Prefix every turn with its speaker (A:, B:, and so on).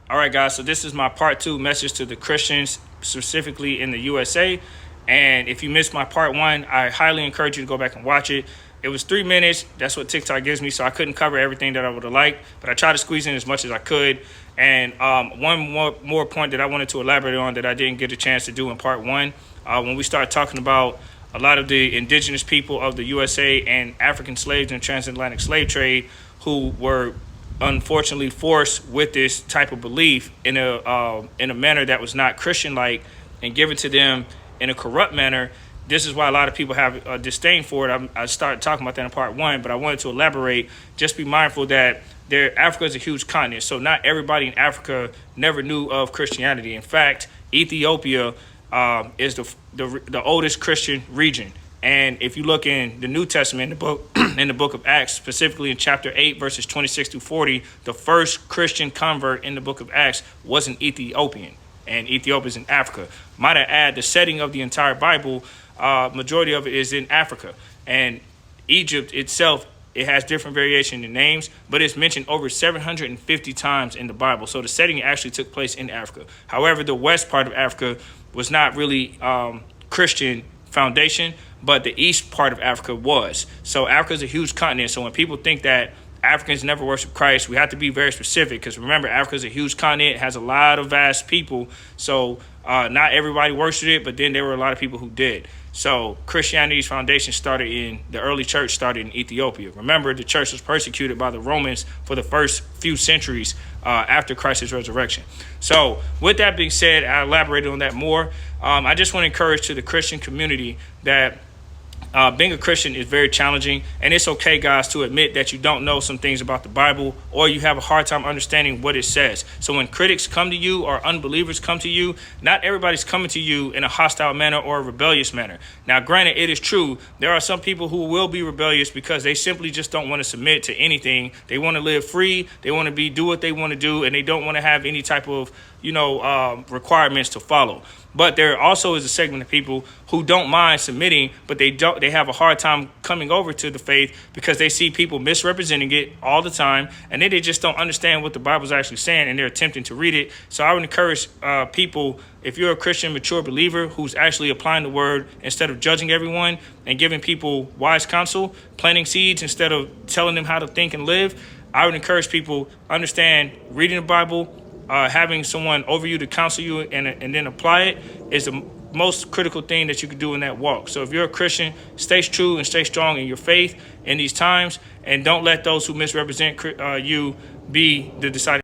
A: All right, guys, so this is my part 2 message to the Christians, specifically in the USA. And if you missed my part 1, I highly encourage you to go back and watch it. It was 3 minutes. That's what TikTok gives me, so I couldn't cover everything that I would have liked, but I tried to squeeze in as much as I could. And one more point that I wanted to elaborate on that I didn't get a chance to do in part 1, when we start talking about a lot of the indigenous people of the USA and African slaves and transatlantic slave trade who were unfortunately forced with this type of belief in a manner that was not Christian-like and given to them in a corrupt manner. This is why a lot of people have a disdain for it. I started talking about that in part 1, but I wanted to elaborate. Just be mindful that Africa is a huge continent, so not everybody in Africa never knew of Christianity. In fact, Ethiopia is the oldest Christian region. And if you look in the New Testament, in the book of Acts, specifically in chapter 8, verses 26 through 40, the first Christian convert in the book of Acts was an Ethiopian, and Ethiopia is in Africa. Might I add, the setting of the entire Bible, majority of it is in Africa. And Egypt itself, it has different variation in names, but it's mentioned over 750 times in the Bible. So the setting actually took place in Africa. However, the west part of Africa was not really Christian foundation, but the east part of Africa was. So Africa is a huge continent. So when people think that Africans never worship Christ, we have to be very specific, because remember, Africa is a huge continent. It has a lot of vast people. So not everybody worshiped it, but then there were a lot of people who did. So Christianity's foundation the early church started in Ethiopia. Remember, the church was persecuted by the Romans for the first few centuries after Christ's resurrection. So with that being said, I elaborated on that more. I just want to encourage to the Christian community that being a Christian is very challenging, and it's okay, guys, to admit that you don't know some things about the Bible, or you have a hard time understanding what it says. So when critics come to you or unbelievers come to you, not everybody's coming to you in a hostile manner or a rebellious manner. Now, granted, it is true, there are some people who will be rebellious because they simply just don't want to submit to anything. They want to live free, they want to do what they want to do, and they don't want to have any type of requirements to follow. But there also is a segment of people who don't mind submitting, but they have a hard time coming over to the faith because they see people misrepresenting it all the time, and then they just don't understand what the Bible is actually saying, and they're attempting to read it. So I would encourage people, if you're a Christian mature believer who's actually applying the word instead of judging everyone and giving people wise counsel, planting seeds instead of telling them how to think and live, I would encourage people understand reading the Bible, having someone over you to counsel you and then apply it is the most critical thing that you can do in that walk. So if you're a Christian, stay true and stay strong in your faith in these times, and don't let those who misrepresent you be the deciding